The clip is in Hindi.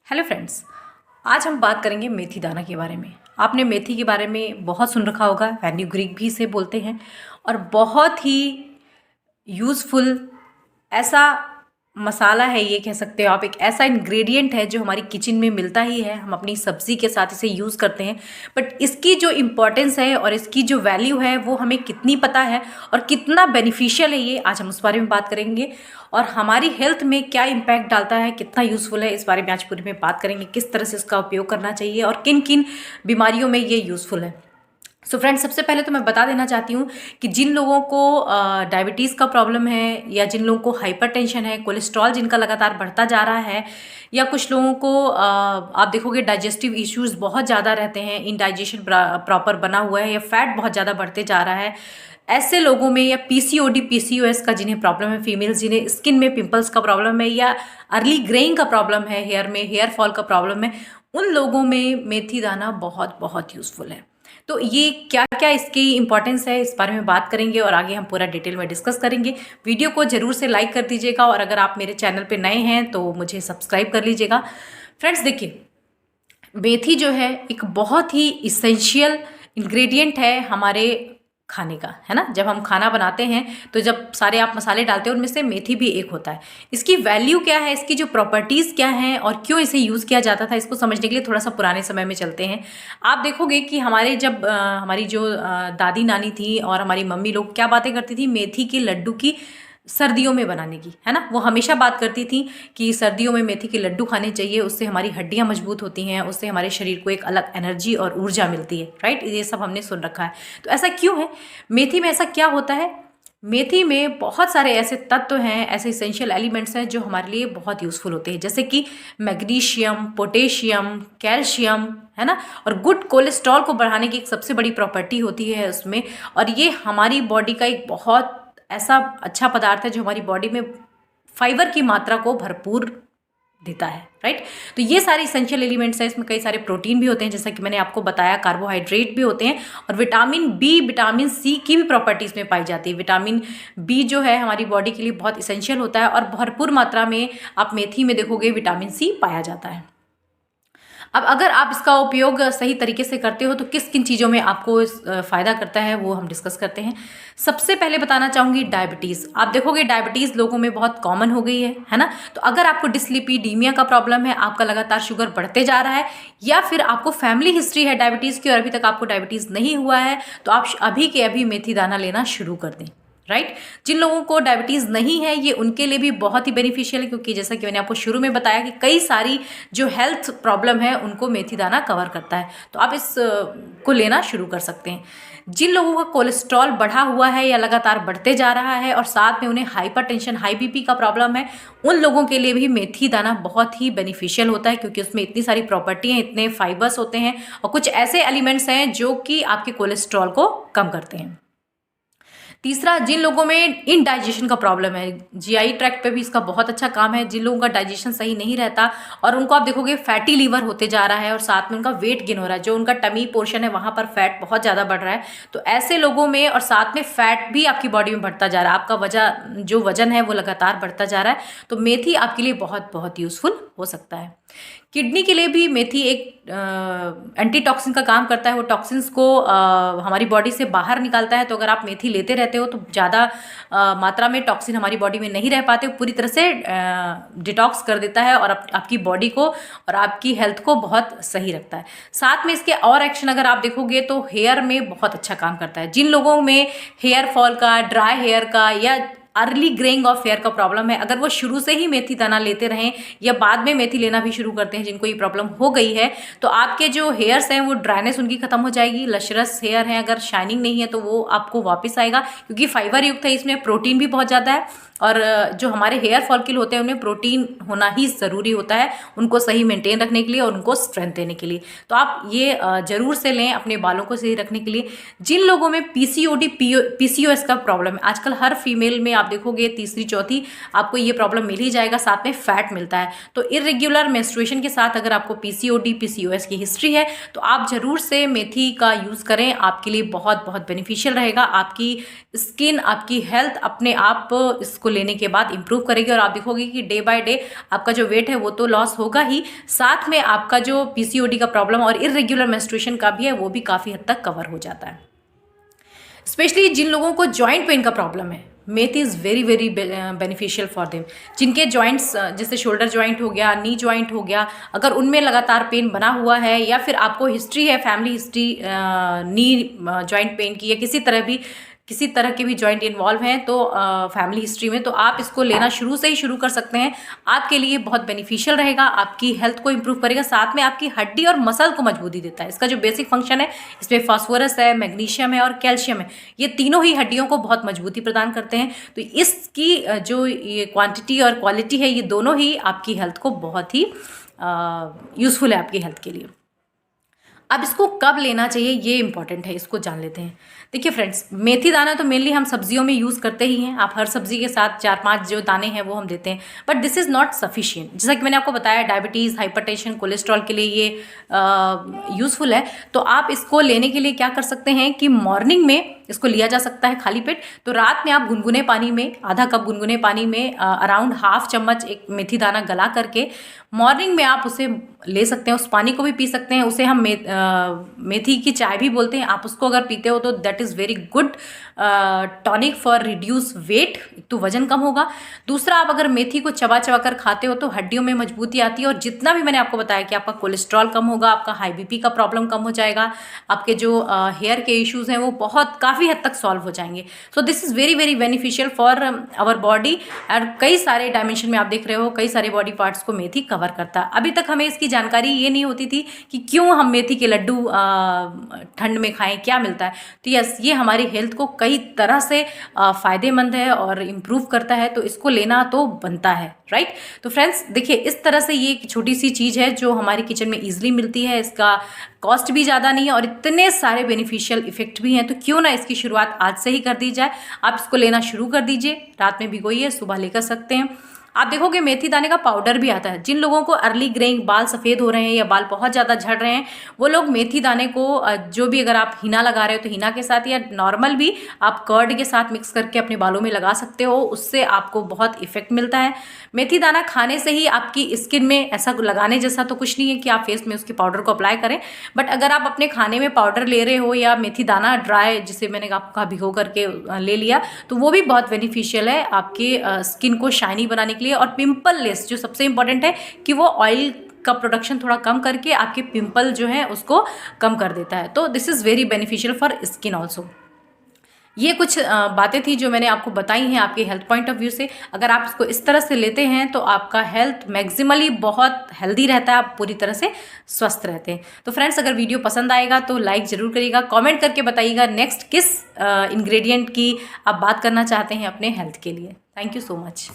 Hello friends. आज हम बात करेंगे मेथी दाना के बारे में। आपने मेथी के बारे में बहुत सुन रखा होगा, फेनुग्रीक भी इसे बोलते हैं और बहुत ही यूज़फुल ऐसा मसाला है, ये कह सकते हो आप। एक ऐसा इंग्रेडिएंट है जो हमारी किचन में मिलता ही है, हम अपनी सब्ज़ी के साथ इसे यूज़ करते हैं। बट इसकी जो इम्पोर्टेंस है और इसकी जो वैल्यू है वो हमें कितनी पता है और कितना बेनिफिशियल है, ये आज हम उस बारे में बात करेंगे। और हमारी हेल्थ में क्या इम्पैक्ट डालता है, कितना यूज़फुल है, इस बारे में आज पूरी में बात करेंगे। किस तरह से इसका उपयोग करना चाहिए और किन किन बीमारियों में ये यूज़फुल है। सो फ्रेंड्स, सबसे पहले तो मैं बता देना चाहती हूँ कि जिन लोगों को डायबिटीज़ का प्रॉब्लम है, या जिन लोगों को हाइपरटेंशन है, कोलेस्ट्रॉल जिनका लगातार बढ़ता जा रहा है, या कुछ लोगों को आप देखोगे डाइजेस्टिव इश्यूज बहुत ज़्यादा रहते हैं, इंडाइजेशन प्रॉपर बना हुआ है, या फैट बहुत ज़्यादा बढ़ते जा रहा है, ऐसे लोगों में, या पीसीओडी पीसीओएस का जिन्हें प्रॉब्लम है, फीमेल्स जिन्हें स्किन में पिंपल्स का प्रॉब्लम है, या अर्ली ग्रेइंग का प्रॉब्लम है, हेयर में हेयर फॉल का प्रॉब्लम है, उन लोगों में मेथी दाना बहुत बहुत यूज़फुल है। तो ये क्या क्या इसकी इंपॉर्टेंस है, इस बारे में बात करेंगे और आगे हम पूरा डिटेल में डिस्कस करेंगे। वीडियो को जरूर से लाइक कर दीजिएगा और अगर आप मेरे चैनल पे नए हैं तो मुझे सब्सक्राइब कर लीजिएगा। फ्रेंड्स देखिए, मेथी जो है एक बहुत ही इसेंशियल इंग्रेडिएंट है हमारे खाने का, है ना। जब हम खाना बनाते हैं तो जब सारे आप मसाले डालते हैं, उनमें से मेथी भी एक होता है। इसकी वैल्यू क्या है, इसकी जो प्रॉपर्टीज़ क्या हैं और क्यों इसे यूज़ किया जाता था, इसको समझने के लिए थोड़ा सा पुराने समय में चलते हैं। आप देखोगे कि हमारे जब हमारी जो दादी नानी थी और हमारी मम्मी लोग क्या बातें करती थी, मेथी के लड्डू की सर्दियों में बनाने की, है ना। वो हमेशा बात करती थी कि सर्दियों में मेथी के लड्डू खाने चाहिए, उससे हमारी हड्डियां मजबूत होती हैं, उससे हमारे शरीर को एक अलग एनर्जी और ऊर्जा मिलती है, राइट। ये सब हमने सुन रखा है। तो ऐसा क्यों है, मेथी में ऐसा क्या होता है? मेथी में बहुत सारे ऐसे तत्व हैं, ऐसे इसेंशियल एलिमेंट्स हैं जो हमारे लिए बहुत यूज़फुल होते हैं, जैसे कि मैग्नीशियम, पोटेशियम, कैल्शियम, है ना। और गुड कोलेस्ट्रॉल को बढ़ाने की एक सबसे बड़ी प्रॉपर्टी होती है उसमें। और ये हमारी बॉडी का एक बहुत ऐसा अच्छा पदार्थ है जो हमारी बॉडी में फाइबर की मात्रा को भरपूर देता है, राइट। तो ये सारे इसेंशियल एलिमेंट्स हैं। इसमें कई सारे प्रोटीन भी होते हैं, जैसा कि मैंने आपको बताया, कार्बोहाइड्रेट भी होते हैं, और विटामिन बी, विटामिन सी की भी प्रॉपर्टीज में पाई जाती है। विटामिन बी जो है हमारी बॉडी के लिए बहुत इसेंशियल होता है, और भरपूर मात्रा में आप मेथी में देखोगे विटामिन सी पाया जाता है। अब अगर आप इसका उपयोग सही तरीके से करते हो तो किस किन चीज़ों में आपको फ़ायदा करता है, वो हम डिस्कस करते हैं। सबसे पहले बताना चाहूँगी डायबिटीज़। आप देखोगे डायबिटीज़ लोगों में बहुत कॉमन हो गई है ना। तो अगर आपको डिस्लिपिडीमिया का प्रॉब्लम है, आपका लगातार शुगर बढ़ते जा रहा है, या फिर आपको फैमिली हिस्ट्री है डायबिटीज़ की और अभी तक आपको डायबिटीज़ नहीं हुआ है, तो आप अभी के अभी मेथी दाना लेना शुरू कर दें, राइट। जिन लोगों को डायबिटीज़ नहीं है, ये उनके लिए भी बहुत ही बेनिफिशियल है, क्योंकि जैसा कि मैंने आपको शुरू में बताया कि कई सारी जो हेल्थ प्रॉब्लम है उनको मेथी दाना कवर करता है। तो आप इस को लेना शुरू कर सकते हैं। जिन लोगों का कोलेस्ट्रॉल बढ़ा हुआ है या लगातार बढ़ते जा रहा है, और साथ में उन्हें हाइपरटेंशन, हाई बीपी का प्रॉब्लम है, उन लोगों के लिए भी मेथी दाना बहुत ही बेनिफिशियल होता है, क्योंकि उसमें इतनी सारी प्रॉपर्टी हैं, इतने फाइबर्स होते हैं और कुछ ऐसे एलिमेंट्स हैं जो कि आपके कोलेस्ट्रॉल को कम करते हैं। तीसरा, जिन लोगों में इनडाइजेशन का प्रॉब्लम है, जीआई ट्रैक्ट पे भी इसका बहुत अच्छा काम है। जिन लोगों का डाइजेशन सही नहीं रहता और उनको आप देखोगे फैटी लीवर होते जा रहा है, और साथ में उनका वेट गेन हो रहा है, जो उनका टमी पोर्शन है वहाँ पर फैट बहुत ज़्यादा बढ़ रहा है, तो ऐसे लोगों में, और साथ में फैट भी आपकी बॉडी में बढ़ता जा रहा है, आपका जो वजन है वो लगातार बढ़ता जा रहा है, तो मेथी आपके लिए बहुत बहुत यूज़फुल हो सकता है। किडनी के लिए भी मेथी एक एंटी टॉक्सिन का काम करता है। वो टॉक्सिन्स को हमारी बॉडी से बाहर निकालता है। तो अगर आप मेथी लेते रहते हो तो ज़्यादा मात्रा में टॉक्सिन हमारी बॉडी में नहीं रह पाते, पूरी तरह से डिटॉक्स कर देता है और आपकी बॉडी को और आपकी हेल्थ को बहुत सही रखता है। साथ में इसके और एक्शन अगर आप देखोगे तो हेयर में बहुत अच्छा काम करता है। जिन लोगों में हेयर फॉल का, ड्राई हेयर का, या अर्ली ग्रेइंग ऑफ हेयर का प्रॉब्लम है, अगर वो शुरू से ही मेथी दाना लेते रहें या बाद में मेथी लेना भी शुरू करते हैं, जिनको ये प्रॉब्लम हो गई है, तो आपके जो हेयर्स हैं वो ड्राइनेस उनकी खत्म हो जाएगी। लशरस हेयर है, अगर शाइनिंग नहीं है तो वो आपको वापस आएगा, क्योंकि फाइबर युक्त है, इसमें प्रोटीन भी बहुत ज़्यादा है, और जो हमारे हेयर फॉलिकल होते हैं उनमें प्रोटीन होना ही ज़रूरी होता है, उनको सही मेंटेन रखने के लिए और उनको स्ट्रेंथ देने के लिए। तो आप ये ज़रूर से लें अपने बालों को सही रखने के लिए। जिन लोगों में पीसीओडी पीसीओएस का प्रॉब्लम है, आजकल हर फीमेल में आप देखोगे तीसरी चौथी आपको ये प्रॉब्लम मिल ही जाएगा, साथ में फैट मिलता है। तो इरेग्युलर मेंस्ट्रुएशन के साथ अगर आपको पीसीओडी पीसीओएस की हिस्ट्री है तो आप ज़रूर से मेथी का यूज़ करें, आपके लिए बहुत बहुत बेनिफिशियल रहेगा। आपकी स्किन, आपकी हेल्थ अपने आप इसको इसको लेने के बाद इम्प्रूव करेगी और आप देखोगे कि डे बाय डे आपका जो वेट है वो तो लॉस होगा ही, साथ में आपका जो पीसीओडी का प्रॉब्लम और इर्रेगुलर मेंस्ट्रुएशन का भी है वो भी काफ़ी हद तक कवर हो जाता है। स्पेशली जिन लोगों को जॉइंट पेन का प्रॉब्लम है, methi is very very beneficial for them. जिनके जॉइंट्स जैसे शोल्डर जॉइंट हो गया, नी जॉइंट हो गया, अगर उनमें लगातार पेन बना हुआ है या फिर आपको हिस्ट्री है, family history knee joint pain की या किसी तरह के भी जॉइंट इन्वॉल्व हैं तो फैमिली हिस्ट्री में, तो आप इसको लेना शुरू से ही शुरू कर सकते हैं। आपके लिए बहुत बेनिफिशियल रहेगा, आपकी हेल्थ को इंप्रूव करेगा, साथ में आपकी हड्डी और मसल को मजबूती देता है। इसका जो बेसिक फंक्शन है, इसमें फास्फोरस है, मैग्नीशियम है और कैल्शियम है, ये तीनों ही हड्डियों को बहुत मजबूती प्रदान करते हैं। तो इसकी जो ये क्वांटिटी और क्वालिटी है, ये दोनों ही आपकी हेल्थ को बहुत ही यूज़फुल है आपकी हेल्थ के लिए। अब इसको कब लेना चाहिए ये इंपॉर्टेंट है, इसको जान लेते हैं। देखिए फ्रेंड्स, मेथी दाना तो मेनली हम सब्जियों में यूज़ करते ही हैं। आप हर सब्जी के साथ 4-5 जो दाने हैं वो हम देते हैं, but this is not sufficient. जैसा कि मैंने आपको बताया, डायबिटीज़, हाइपरटेंशन, कोलेस्ट्रॉल के लिए ये यूज़फुल है। तो आप इसको लेने के लिए क्या कर सकते हैं कि मॉर्निंग में इसको लिया जा सकता है खाली पेट। तो रात में आप गुनगुने पानी में, आधा कप गुनगुने पानी में अराउंड हाफ चम्मच एक मेथी दाना गला करके मॉर्निंग में आप उसे ले सकते हैं। उस पानी को भी पी सकते हैं, उसे हम मेथी की चाय भी बोलते हैं। आप उसको अगर पीते हो तो that is very good tonic for reduce weight, तो वजन कम होगा। दूसरा, आप अगर मेथी को चबा चबा कर खाते हो तो हड्डियों में मजबूती आती है और जितना भी मैंने आपको बताया कि आपका कोलेस्ट्रॉल कम होगा, आपका हाई बीपी का प्रॉब्लम कम हो जाएगा, आपके जो हेयर के इश्यूज़ हैं वो काफ़ी हद तक सॉल्व हो जाएंगे। So this is very very beneficial for our body और कई सारे डायमेंशन में आप देख रहे हो कई सारे बॉडी पार्ट्स को मेथी कवर करता है। अभी तक हमें इसकी जानकारी ये नहीं होती थी कि क्यों हम मेथी के लड्डू ठंड में खाएं, क्या मिलता है। तो यस, ये हमारी हेल्थ को कई तरह से फ़ायदेमंद है और इम्प्रूव करता है, तो इसको लेना तो बनता है, राइट। तो फ्रेंड्स देखिए, इस तरह से ये एक छोटी सी चीज़ है जो हमारी किचन में ईजिली मिलती है। इसका कॉस्ट भी ज़्यादा नहीं है और इतने सारे बेनिफिशियल इफेक्ट भी हैं, तो क्यों ना इसकी शुरुआत आज से ही कर दी जाए। आप इसको लेना शुरू कर दीजिए, रात में भिगोइए, सुबह लेकर सकते हैं। आप देखोगे मेथी दाने का पाउडर भी आता है। जिन लोगों को अर्ली ग्रेइंग, बाल सफ़ेद हो रहे हैं या बाल बहुत ज़्यादा झड़ रहे हैं, वो लोग मेथी दाने को जो भी, अगर आप हीना लगा रहे हो तो हीना के साथ या नॉर्मल भी आप कर्ड के साथ मिक्स करके अपने बालों में लगा सकते हो, उससे आपको बहुत इफेक्ट मिलता है। मेथी दाना खाने से ही आपकी स्किन में ऐसा लगाने जैसा तो कुछ नहीं है कि आप फेस में उसके पाउडर को अप्लाई करें, बट अगर आप अपने खाने में पाउडर ले रहे हो या मेथी दाना ड्राई, जिसे मैंने आपको कहा भिगो करके ले लिया, तो वो भी बहुत बेनिफिशियल है आपके स्किन को शाइनी बनाने के लिए। और पिंपल लेस, जो सबसे इंपॉर्टेंट है कि वो ऑयल का प्रोडक्शन थोड़ा कम करके आपके पिंपल जो है उसको कम कर देता है। तो this is very beneficial for skin also. ये कुछ बातें थी जो मैंने आपको बताई हैं आपके हेल्थ पॉइंट ऑफ व्यू से। अगर आप इसको इस तरह से लेते हैं तो आपका हेल्थ मैक्सिमली बहुत हेल्दी रहता है, आप पूरी तरह से स्वस्थ रहते हैं। तो फ्रेंड्स, अगर वीडियो पसंद आएगा तो लाइक ज़रूर करिएगा, कमेंट करके बताइएगा नेक्स्ट किस इंग्रेडिएंट की आप बात करना चाहते हैं अपने हेल्थ के लिए। Thank you so much.